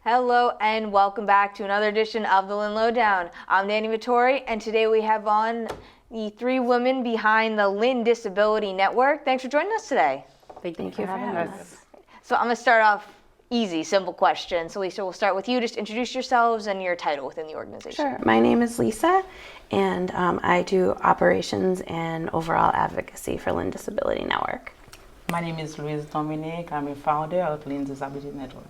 Hello and welcome back to another edition of the Lynn Lowdown. I'm Danny Vittori, and today we have on the three women behind the Lynn Disability Network. Thanks for joining us today. Thank you for having us. So I'm going to start off easy, simple question. So Lisa, we'll start with you. Just introduce yourselves and your title within the organization. Sure. My name is Lisa, and I do operations and overall advocacy for Lynn Disability Network. My name is Louise Dominique. I'm a founder of Lynn Disability Network.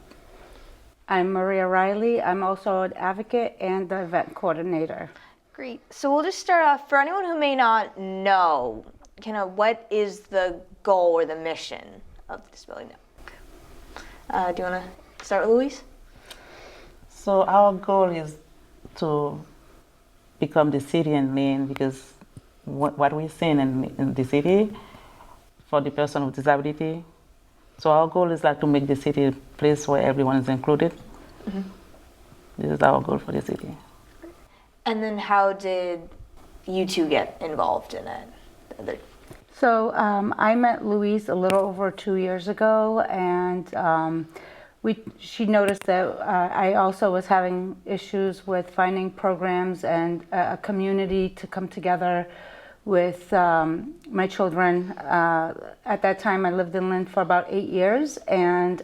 I'm Maria Riley. I'm also an advocate and the event coordinator. Great. So we'll just start off, for anyone who may not know, what is the goal or the mission of the Disability Network? Do you want to start with Louise? So our goal is to become the city in Lynn, because what we're seeing in the city for the person with disability. So our goal is to make the city a place where everyone is included. Mm-hmm. This is our goal for the city. And then how did you two get involved in it? So I met Louise a little over 2 years ago, and she noticed that I also was having issues with finding programs and a community to come together with my children. At that time, I lived in Lynn for about 8 years, and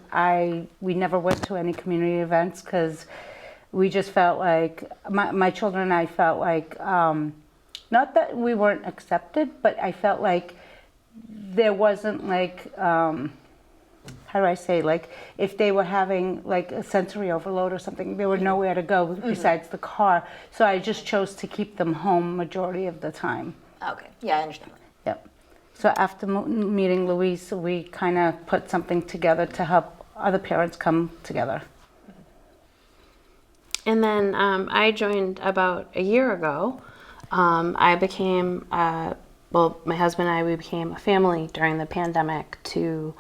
we never went to any community events because we just felt like, my children and I felt like, not that we weren't accepted, but I felt like there wasn't how do I say, if they were having a sensory overload or something, there were nowhere to go besides the car. So I just chose to keep them home majority of the time. Okay, yeah, I understand. Yep. So after meeting Louise, we kind of put something together to help other parents come together. And then I joined about a year ago. I became, my husband and I, we became a family during the pandemic to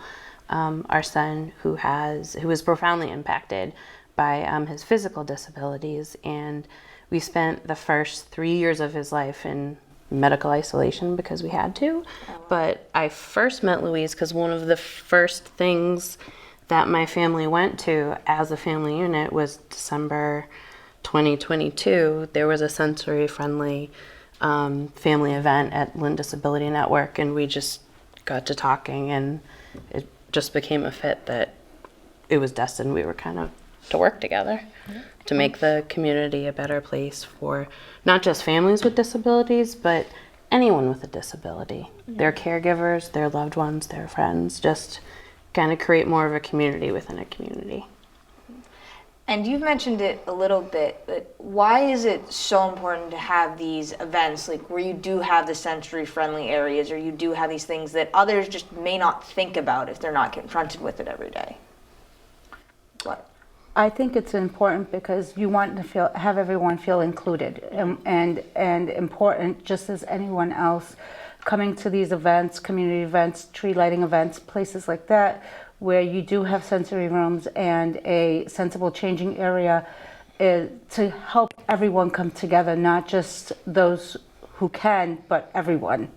our son who was profoundly impacted by his physical disabilities. And we spent the first 3 years of his life in medical isolation because we had to. But I first met Louise because one of the first things that my family went to as a family unit was December 2022. There was a sensory-friendly family event at Lynn Disability Network, and we just got to talking, and it just became a fit that it was destined we were kind of to work together to make the community a better place for not just families with disabilities, but anyone with a disability, their caregivers, their loved ones, their friends, just kind of create more of a community within a community. And you've mentioned it a little bit, but why is it so important to have these events where you do have the sensory-friendly areas, or you do have these things that others just may not think about if they're not confronted with it every day? What? I think it's important because you want to have everyone feel included and important, just as anyone else. Coming to these events, community events, tree lighting events, places like that, where you do have sensory rooms and a sensible changing area, to help everyone come together, not just those who can, but everyone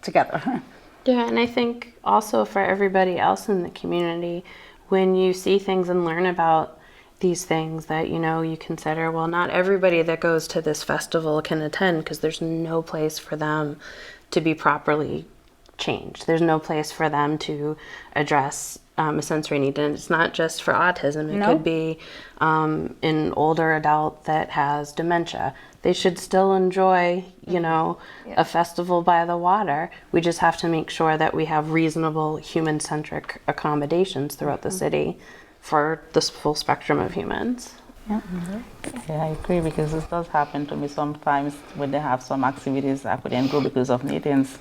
together. Yeah, and I think also for everybody else in the community, when you see things and learn about these things that, you consider, well, not everybody that goes to this festival can attend because there's no place for them to be properly changed. There's no place for them to address a sensory need. And it's not just for autism. It could be an older adult that has dementia. They should still enjoy, a festival by the water. We just have to make sure that we have reasonable human-centric accommodations throughout the city for the full spectrum of humans. Yeah. Yeah, I agree, because this does happen to me sometimes when they have some activities I couldn't go because of meetings.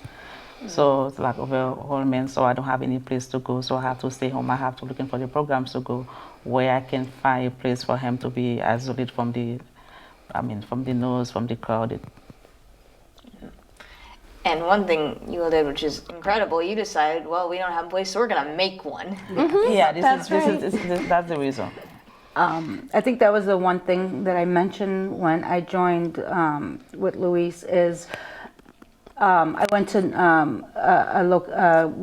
So it's overwhelming, so I don't have any place to go, so I have to stay home. I have to look for the programs to go where I can find a place for him to be isolated from the noise, from the crowd. And one thing you did, which is incredible, you decided, well, we don't have a place, so we're going to make one. Mm-hmm. Yeah, that's the reason. I think that was the one thing that I mentioned when I joined with Louise is I went to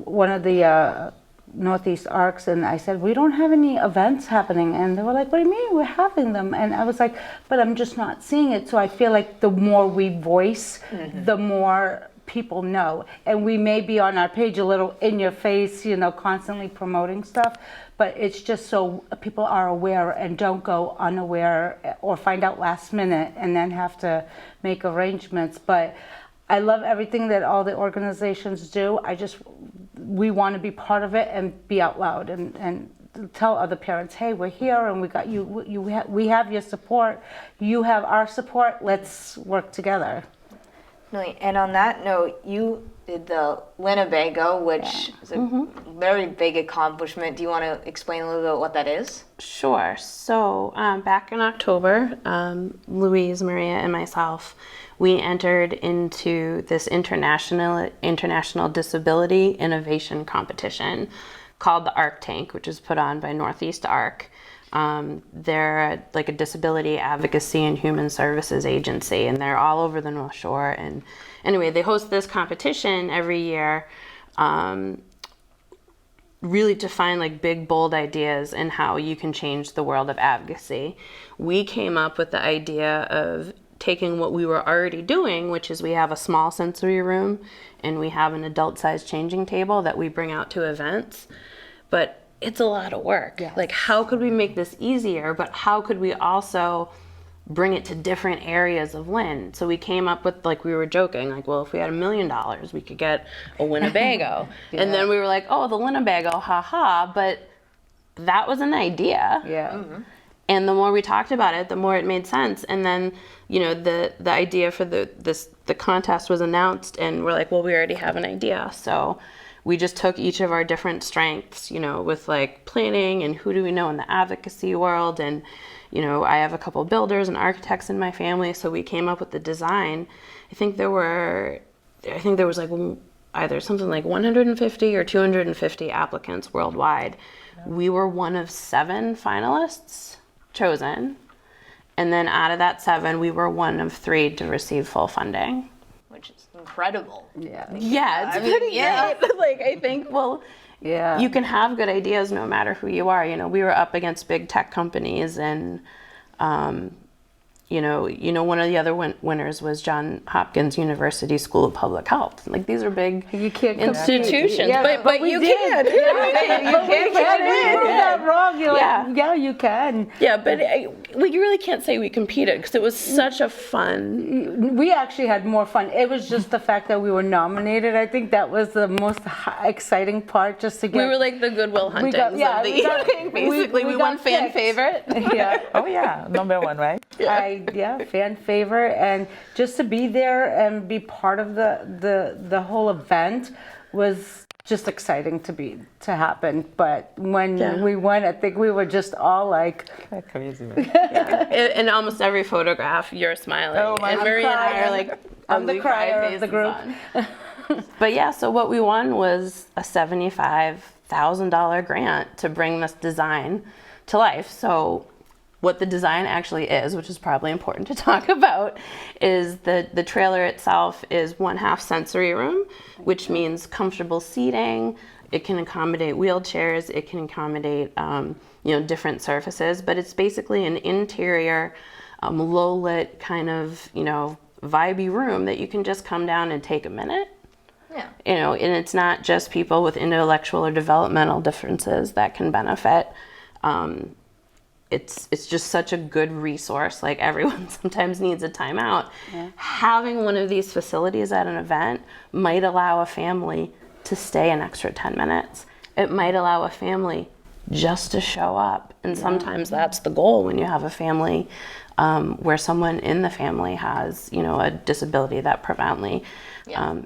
one of the Northeast Arcs, and I said, we don't have any events happening. And they were like, what do you mean? We're having them. And I was like, but I'm just not seeing it. So I feel like the more we voice, the more people know. And we may be on our page a little in your face, you know, constantly promoting stuff, but it's just so people are aware and don't go unaware or find out last minute and then have to make arrangements. But I love everything that all the organizations do. We want to be part of it and be out loud and tell other parents, hey, we're here and we got you, we have your support, you have our support, let's work together. And on that note, you did the Winnebago, which is a very big accomplishment. Do you want to explain a little bit what that is? Sure. So back in October, Louise, Maria, and myself, we entered into this international disability innovation competition called the ARC Tank, which is put on by Northeast ARC. They're like a disability advocacy and human services agency, and they're all over the North Shore. And anyway, they host this competition every year, really to find like big, bold ideas and how you can change the world of advocacy. We came up with the idea of taking what we were already doing, which is we have a small sensory room and we have an adult-sized changing table that we bring out to events. But it's a lot of work. Yes. Like, how could we make this easier, but how could we also bring it to different areas of Lynn? So we came up with, like, we were joking, like, well, if we had $1 million, we could get a Winnebago. And then we were like, oh, the Winnebago, haha, but that was an idea. Yeah. And the more we talked about it, the more it made sense. And then, you know, the idea for the contest was announced, and we're like, well, we already have an idea. So we just took each of our different strengths, you know, with like planning and who do we know in the advocacy world. And, you know, I have a couple builders and architects in my family. So we came up with the design. I think there was like either something like 150 or 250 applicants worldwide. We were one of 7 finalists chosen. And then out of that 7, we were one of 3 to receive full funding. Which is incredible. Yeah, it's pretty great. Like, I think, well, you can have good ideas no matter who you are. You know, we were up against big tech companies, and you know, one of the other winners was Johns Hopkins University School of Public Health. Like, these are big institutions, but you can. You can't prove that wrong. You're like, yeah, you can. Yeah, but we really can't say we competed because it was such a fun. We actually had more fun. It was just the fact that we were nominated. I think that was the most exciting part, just to get. We were like the Goodwill Huntings of the evening, basically. We won fan favorite. Yeah. Oh yeah, #1, right? Fan favorite, and just to be there and be part of the whole event was just exciting to happen. But when we won, I think we were just all like crazy. In almost every photograph, you're smiling. Oh, and Maria and I are like, I'm the crier of the group. But yeah, so what we won was a $75,000 grant to bring this design to life. So what the design actually is, which is probably important to talk about, is the trailer itself is 1/2 sensory room, which means comfortable seating. It can accommodate wheelchairs. It can accommodate different surfaces. But it's basically an interior, low lit kind of vibey room that you can just come down and take a minute. Yeah. And it's not just people with intellectual or developmental differences that can benefit. It's just such a good resource. Like, everyone sometimes needs a timeout. Yeah. Having one of these facilities at an event might allow a family to stay an extra 10 minutes. It might allow a family just to show up. And sometimes that's the goal when you have a family where someone in the family has, a disability that profoundly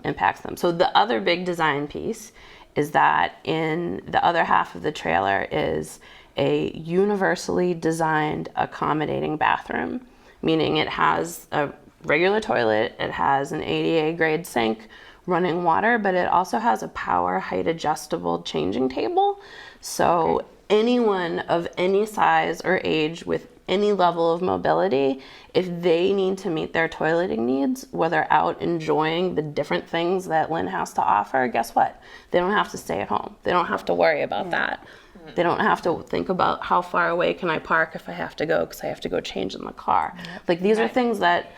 impacts them. So the other big design piece is that in the other half of the trailer is a universally designed accommodating bathroom, meaning it has a regular toilet, it has an ADA grade sink, running water, but it also has a power height adjustable changing table. So anyone of any size or age with any level of mobility, if they need to meet their toileting needs, where they're out enjoying the different things that Lynn has to offer, guess what? They don't have to stay at home. They don't have to worry about that. They don't have to think about how far away can I park if I have to go, because I have to go change in the car. Like, these are things that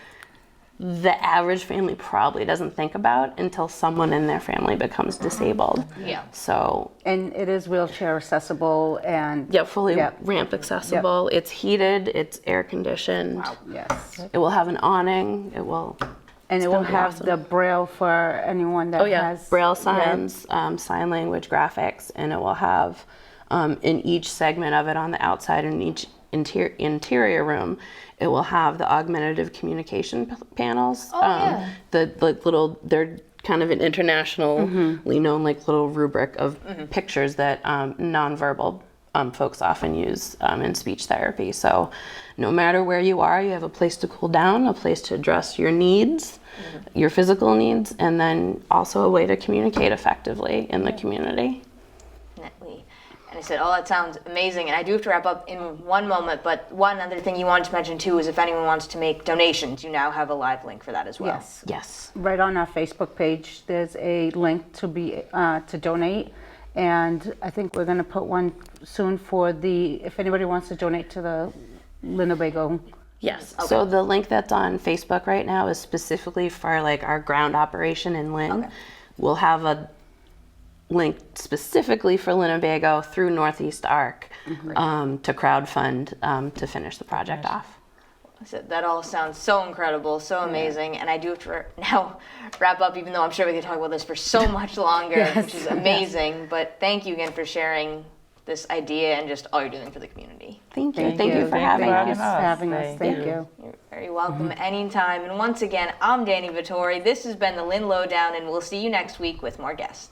the average family probably doesn't think about until someone in their family becomes disabled. Yeah. So, And it is wheelchair accessible and yeah, fully Yep. ramp accessible. It's heated, it's air conditioned. yes. It will have an awning. It will, And it gonna will be have awesome. the braille for anyone that has braille signs, sign language graphics, and it will have in each segment of it on the outside, in each interior room, it will have the augmentative communication panels. Yeah. The little, they're kind of an internationally known like little rubric of pictures that nonverbal folks often use in speech therapy. So no matter where you are, you have a place to cool down, a place to address your needs, your physical needs, and then also a way to communicate effectively in the community. Definitely. And I said, oh, that sounds amazing. And I do have to wrap up in one moment, but one other thing you wanted to mention too is if anyone wants to make donations, you now have a live link for that as well. Yes. Yes. Right on our Facebook page, there's a link to donate. And I think we're going to put one soon for if anybody wants to donate to the Winnebago. Yes. So the link that's on Facebook right now is specifically for like our ground operation in Lynn. We'll have a link specifically for Winnebago through Northeast Arc to crowdfund to finish the project off. I said, that all sounds so incredible, so amazing. And I do have to now wrap up, even though I'm sure we could talk about this for so much longer, which is amazing. But thank you again for sharing this idea and just all you're doing for the community. Thank you. Thank you for having Thank you us. for having us. Thank you. You're very welcome anytime. And once again, I'm Danny Vittori. This has been the Lynn Lowdown, and we'll see you next week with more guests.